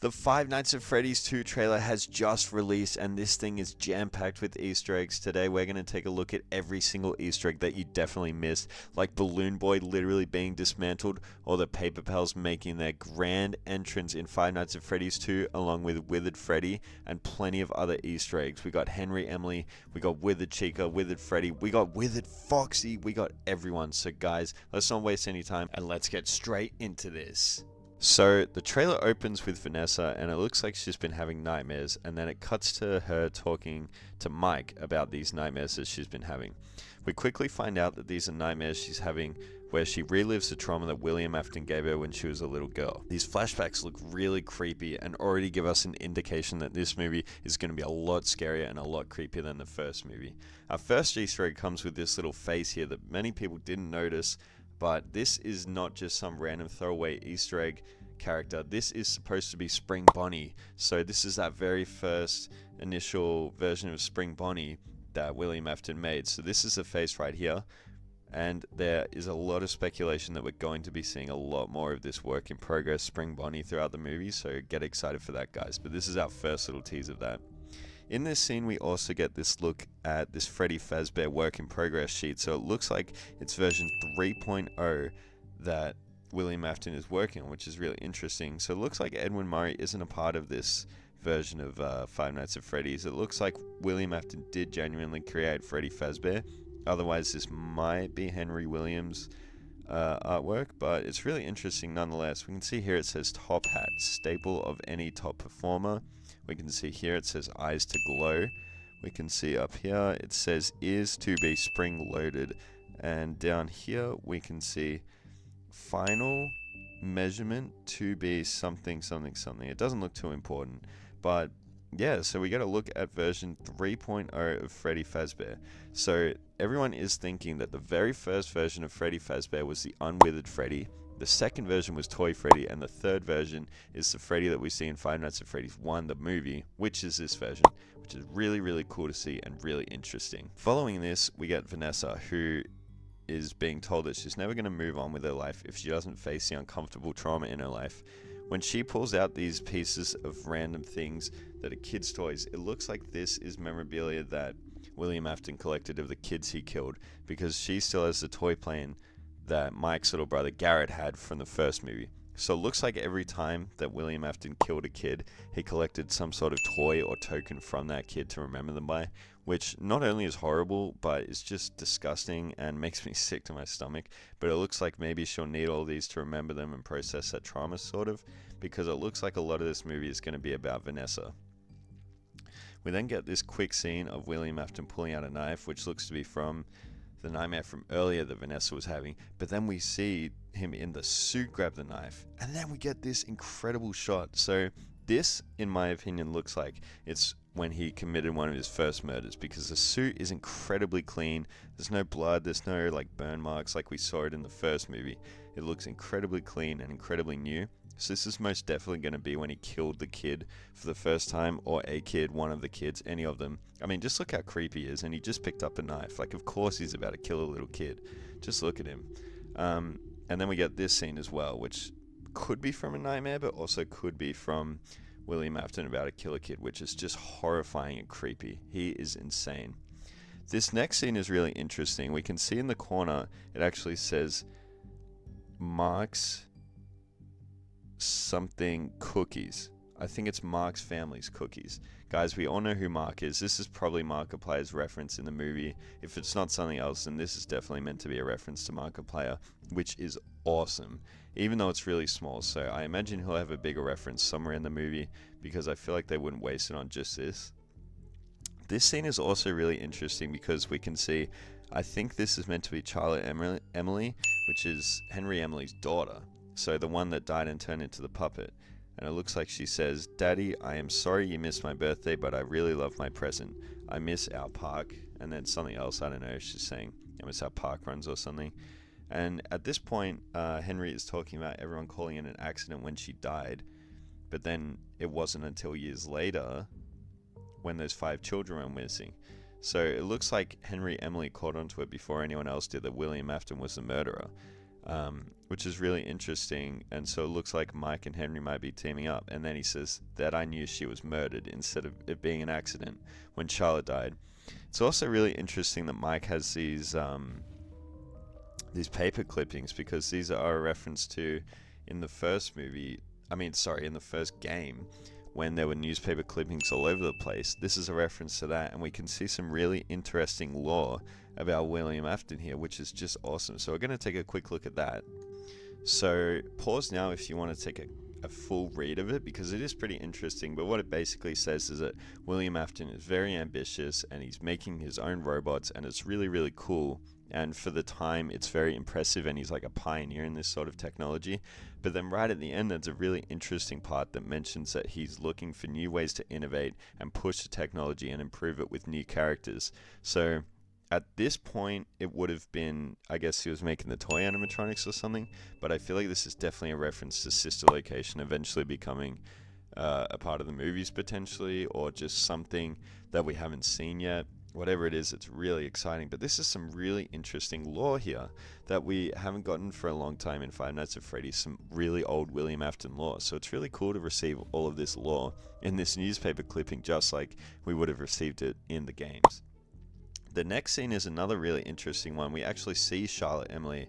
The Five Nights at Freddy's 2 trailer has just released, and this thing is jam-packed with Easter eggs. Today we're going to take a look at every single Easter egg that you definitely missed, like Balloon Boy literally being dismantled, or the Paper Pals making their grand entrance in Five Nights at Freddy's 2, along with Withered Freddy, and plenty of other Easter eggs. We got Henry Emily, we got Withered Chica, Withered Freddy, we got Withered Foxy, we got everyone. So guys, let's not waste any time, and let's get straight into this. So the trailer opens with Vanessa, and it looks like she's been having nightmares, and then it cuts to her talking to Mike about these nightmares that she's been having. We quickly find out that these are nightmares she's having where she relives the trauma that William Afton gave her when she was a little girl. These flashbacks look really creepy and already give us an indication that this movie is going to be a lot scarier and a lot creepier than the first movie. Our first Easter egg comes with this little face here that many people didn't notice, but this is not just some random throwaway Easter egg character. This is supposed to be Spring Bonnie. So this is that very first initial version of Spring Bonnie that William Afton made. So this is the face right here. And there is a lot of speculation that we're going to be seeing a lot more of this work in progress Spring Bonnie throughout the movie. So get excited for that, guys. But this is our first little tease of that. In this scene, we also get this look at this Freddy Fazbear work in progress sheet. So it looks like it's version 3.0 that William Afton is working on, which is really interesting. So it looks like Edwin Murray isn't a part of this version of Five Nights at Freddy's. It looks like William Afton did genuinely create Freddy Fazbear. Otherwise, this might be Henry Williams' artwork, but it's really interesting nonetheless. We can see here it says top hat, staple of any top performer. We can see here it says eyes to glow. We can see up here it says ears to be spring loaded. And down here we can see final measurement to be something, something, something. It doesn't look too important. But yeah, so we got to look at version 3.0 of Freddy Fazbear. So everyone is thinking that the very first version of Freddy Fazbear was the unwithered Freddy. The second version was Toy Freddy, and the third version is the Freddy that we see in Five Nights at Freddy's 1, the movie, which is this version, which is really, really cool to see and really interesting. Following this, we get Vanessa, who is being told that she's never going to move on with her life if she doesn't face the uncomfortable trauma in her life. When she pulls out these pieces of random things that are kids' toys, it looks like this is memorabilia that William Afton collected of the kids he killed, because she still has the toy plane that Mike's little brother Garrett had from the first movie. So it looks like every time that William Afton killed a kid, he collected some sort of toy or token from that kid to remember them by, which not only is horrible, but is just disgusting and makes me sick to my stomach. But it looks like maybe she'll need all these to remember them and process that trauma, sort of, because it looks like a lot of this movie is going to be about Vanessa. We then get this quick scene of William Afton pulling out a knife, which looks to be from the nightmare from earlier that Vanessa was having, but then we see him in the suit grab the knife, and then we get this incredible shot. So this, in my opinion, looks like it's when he committed one of his first murders, because the suit is incredibly clean. There's no blood, there's no like burn marks like we saw it in the first movie. It looks incredibly clean and incredibly new. So this is most definitely going to be when he killed the kid for the first time, or a kid, one of the kids, any of them. I mean, just look how creepy he is, and he just picked up a knife. Like, of course he's about to kill a little kid. Just look at him. And then we get this scene as well, which could be from a nightmare, but also could be from William Afton about to kill a kid, which is just horrifying and creepy. He is insane. This next scene is really interesting. We can see in the corner, it actually says Mark's something cookies. I think it's Mark's family's cookies. Guys, we all know who Mark is. This is probably Markiplier's reference in the movie. If it's not something else, then this is definitely meant to be a reference to Markiplier, which is awesome, even though it's really small. So I imagine he'll have a bigger reference somewhere in the movie, because I feel like they wouldn't waste it on just this. This scene is also really interesting because we can see, I think this is meant to be Charlotte Emily, which is Henry Emily's daughter. So the one that died and turned into the puppet. And it looks like she says, "Daddy, I am sorry you missed my birthday, but I really love my present. I miss our park." And then something else, I don't know, she's saying, "I miss our park runs" or something. And at this point, Henry is talking about everyone calling it an accident when she died. But then it wasn't until years later when those 5 children were missing. So it looks like Henry Emily caught onto it before anyone else did, that William Afton was the murderer. which is really interesting. And so it looks like Mike and Henry might be teaming up. And then he says that I knew she was murdered instead of it being an accident when Charlotte died. It's also really interesting that Mike has these paper clippings, because these are a reference to in the first movie. In the first game, when there were newspaper clippings all over the place. This is a reference to that, and we can see some really interesting lore about William Afton here, which is just awesome. So we're going to take a quick look at that. So pause now if you want to take a full read of it, because it is pretty interesting. But what it basically says is that William Afton is very ambitious, and he's making his own robots, and it's really, really cool. And for the time, it's very impressive, and he's like a pioneer in this sort of technology. But then right at the end, there's a really interesting part that mentions that he's looking for new ways to innovate and push the technology and improve it with new characters. So at this point, it would have been, I guess he was making the toy animatronics or something, but I feel like this is definitely a reference to Sister Location eventually becoming a part of the movies potentially, or just something that we haven't seen yet. Whatever it is, it's really exciting. But this is some really interesting lore here that we haven't gotten for a long time in Five Nights at Freddy's, some really old William Afton lore. So it's really cool to receive all of this lore in this newspaper clipping, just like we would have received it in the games. The next scene is another really interesting one. We actually see Charlotte Emily,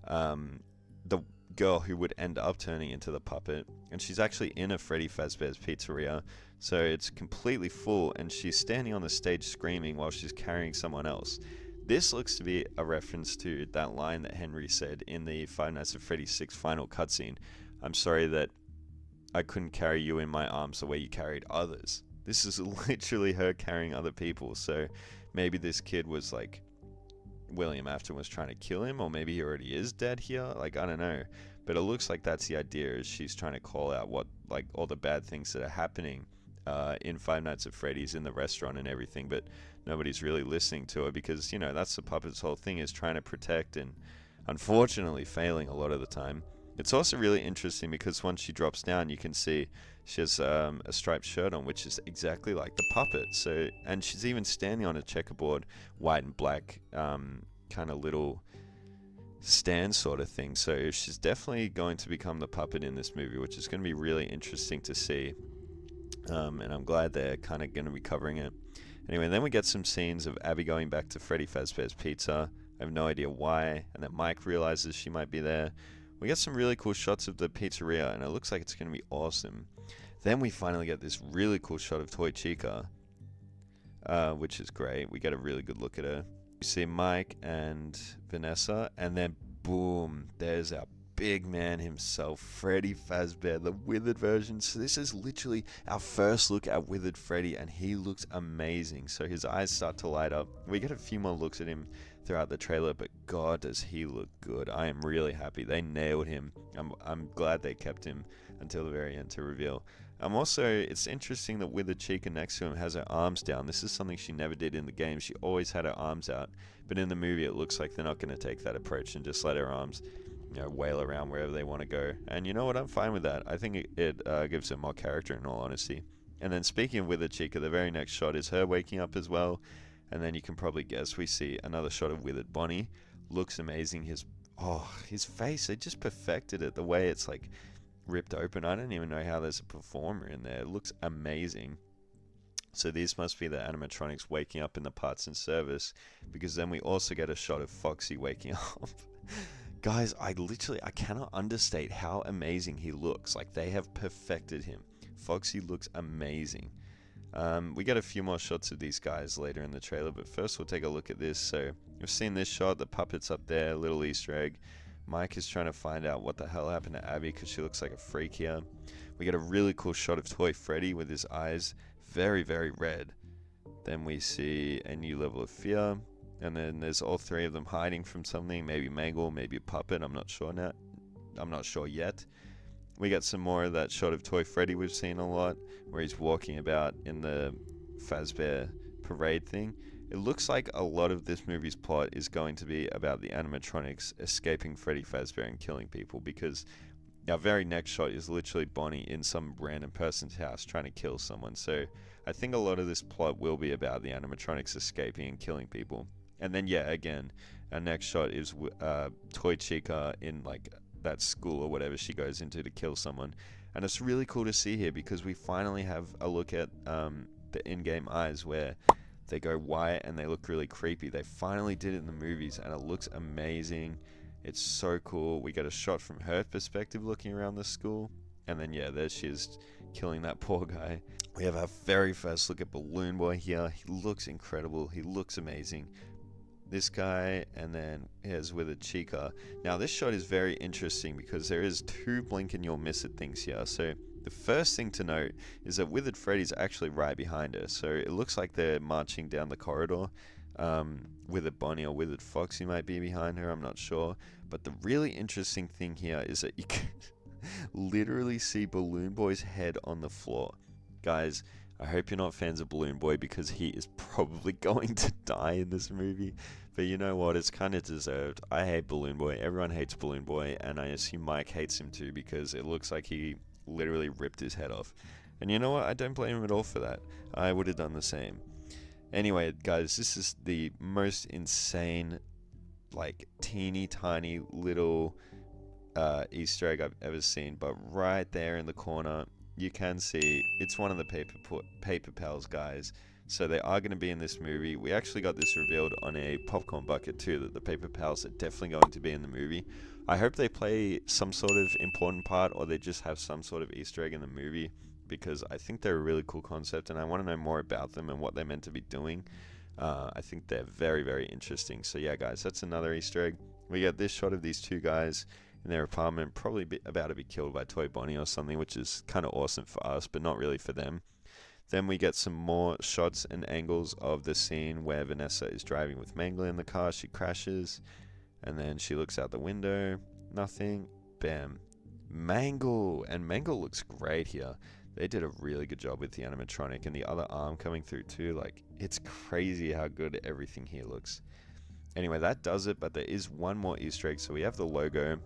the girl who would end up turning into the puppet, and she's actually in a Freddy Fazbear's pizzeria, so it's completely full, and she's standing on the stage screaming while she's carrying someone else. This looks to be a reference to that line that Henry said in the Five Nights at Freddy's 6 final cutscene. I'm sorry that I couldn't carry you in my arms the way you carried others. This is literally her carrying other people, so maybe this kid was like, William Afton was trying to kill him, or maybe he already is dead here. Like, I don't know, but it looks like that's the idea, is she's trying to call out what, like, all the bad things that are happening in Five Nights at Freddy's in the restaurant and everything, but nobody's really listening to her, because, you know, that's the puppet's whole thing, is trying to protect, and unfortunately failing a lot of the time. It's also really interesting because once she drops down, you can see she has a striped shirt on, which is exactly like the puppet. So, and she's even standing on a checkerboard, white and black, kind of little stand sort of thing. So she's definitely going to become the puppet in this movie, which is going to be really interesting to see. And I'm glad they're kind of going to be covering it. Anyway, then we get some scenes of Abby going back to Freddy Fazbear's Pizza. I have no idea why, and then Mike realizes she might be there. We get some really cool shots of the pizzeria, and it looks like it's going to be awesome. Then we finally get this really cool shot of Toy Chica, which is great. We get a really good look at her. We see Mike and Vanessa, and then boom, there's our big man himself, Freddy Fazbear, the withered version. So this is literally our first look at withered Freddy, and he looks amazing. So his eyes start to light up. We get a few more looks at him throughout the trailer, but God, does he look good. I am really happy. They nailed him. I'm glad they kept him until the very end to reveal. It's interesting that Withered Chica next to him has her arms down. This is something she never did in the game. She always had her arms out, but in the movie it looks like they're not going to take that approach and just let her arms, you know, wail around wherever they want to go. And you know what? I'm fine with that. I think it gives her more character, in all honesty. And then speaking of Withered Chica, the very next shot is her waking up as well. And then you can probably guess we see another shot of Withered Bonnie. Looks amazing. His face, they just perfected it. The way it's like ripped open. I don't even know how there's a performer in there. It looks amazing. So these must be the animatronics waking up in the parts and service, because then we also get a shot of Foxy waking up. Guys, I cannot understate how amazing he looks. Like, they have perfected him. Foxy looks amazing. We get a few more shots of these guys later in the trailer, but first we'll take a look at this. So you've seen this shot, the puppet's up there, little Easter egg. Mike is trying to find out what the hell happened to Abby, because she looks like a freak here. We get a really cool shot of Toy Freddy with his eyes very, very red. Then we see a new level of fear, and then there's all three of them hiding from something, maybe Mangle, maybe a puppet, I'm not sure yet. We get some more of that shot of Toy Freddy we've seen a lot, where he's walking about in the Fazbear parade thing. It looks like a lot of this movie's plot is going to be about the animatronics escaping Freddy Fazbear and killing people, because our very next shot is literally Bonnie in some random person's house trying to kill someone. So I think a lot of this plot will be about the animatronics escaping and killing people. And then yeah, again, our next shot is Toy Chica in like that school or whatever she goes into to kill someone. And it's really cool to see here because we finally have a look at the in-game eyes where they go white and they look really creepy. They finally did it in the movies and it looks amazing. It's so cool. We get a shot from her perspective looking around the school. And then yeah, there she is killing that poor guy. We have our very first look at Balloon Boy here. He looks incredible. He looks amazing. This guy, and then here's Withered Chica. Now this shot is very interesting because there is two blink and you'll miss it things here. So the first thing to note is that Withered Freddy's actually right behind her. So it looks like they're marching down the corridor. Withered Bonnie or Withered Foxy might be behind her, I'm not sure. But the really interesting thing here is that you can literally see Balloon Boy's head on the floor. Guys, I hope you're not fans of Balloon Boy because he is probably going to die in this movie. But you know what? It's kind of deserved. I hate Balloon Boy. Everyone hates Balloon Boy. And I assume Mike hates him too because it looks like he literally ripped his head off. And you know what? I don't blame him at all for that. I would have done the same. Anyway, guys, this is the most insane, like, teeny tiny little Easter egg I've ever seen. But right there in the corner, you can see it's one of the Paper Pals guys. So they are going to be in this movie. We actually got this revealed on a popcorn bucket too, that the Paper Pals are definitely going to be in the movie. I hope they play some sort of important part or they just have some sort of Easter egg in the movie because I think they're a really cool concept and I want to know more about them and what they're meant to be doing. I think they're very, very interesting. So yeah, guys, that's another Easter egg. We get this shot of these two guys in their apartment, probably about to be killed by Toy Bonnie or something, which is kind of awesome for us, but not really for them. Then we get some more shots and angles of the scene where Vanessa is driving with Mangler in the car. She crashes, and then she looks out the window. Nothing. Bam. Mangle! And Mangle looks great here. They did a really good job with the animatronic, and the other arm coming through too. Like, it's crazy how good everything here looks. Anyway, that does it, but there is one more Easter egg. So we have the logo,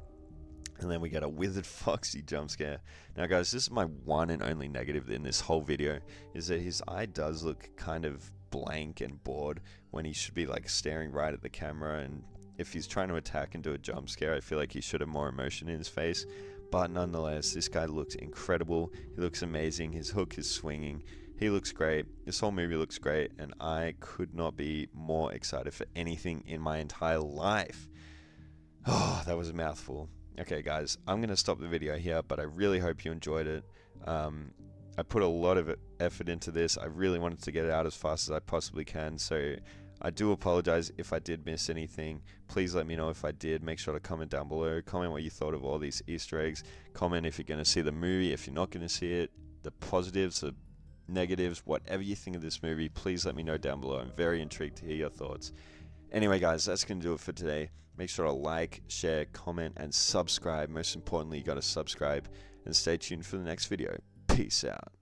and then we get a Withered Foxy jump scare. Now guys, this is my one and only negative in this whole video, is that his eye does look kind of blank and bored when he should be like staring right at the camera, and if he's trying to attack and do a jump scare, I feel like he should have more emotion in his face. But nonetheless, this guy looks incredible. He looks amazing. His hook is swinging. He looks great. This whole movie looks great, and I could not be more excited for anything in my entire life. Oh, that was a mouthful. Okay guys, I'm going to stop the video here, but I really hope you enjoyed it. I put a lot of effort into this. I really wanted to get it out as fast as I possibly can, so I do apologize if I did miss anything. Please let me know if I did. Make sure to comment down below. Comment what you thought of all these Easter eggs. Comment if you're going to see the movie, if you're not going to see it, the positives, the negatives, whatever you think of this movie. Please let me know down below. I'm very intrigued to hear your thoughts. Anyway guys, that's going to do it for today. Make sure to like, share, comment, and subscribe. Most importantly, you got to subscribe, and stay tuned for the next video. Peace out.